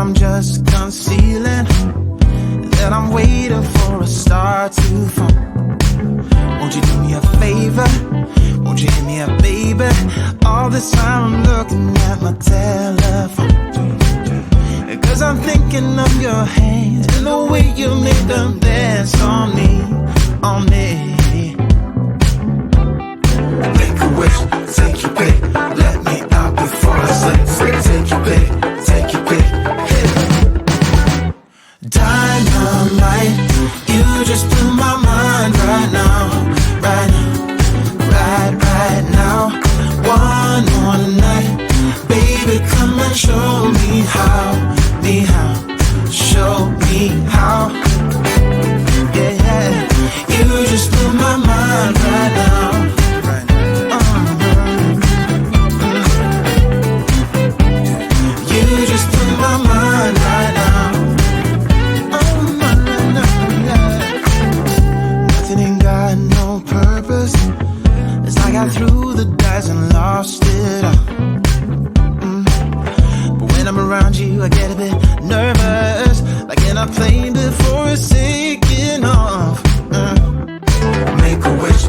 I'm just concealing that I'm waiting for a star to fall. Won't you do me a favor? Won't you hit me up, baby? All this time I'm looking at my telephone, 'cause I'm thinking of your hands and the way you make them dance on me, on me. Make a wish, take your pick, let me out before I slip. Take your pick, take your pick, hit it. Dynamite, you just blew my mind right now, right now, right now. One more night, baby, come and show me how, show me how. Yeah, yeah, you just blew my mind right now. You just blew my mind right now. Oh, no. Nothing ain't got no purpose. It's like I threw the dice and lost it all. But when I'm around you, I get a bit nervous, like in a plane before it's taking off. Make a wish,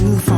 to fall.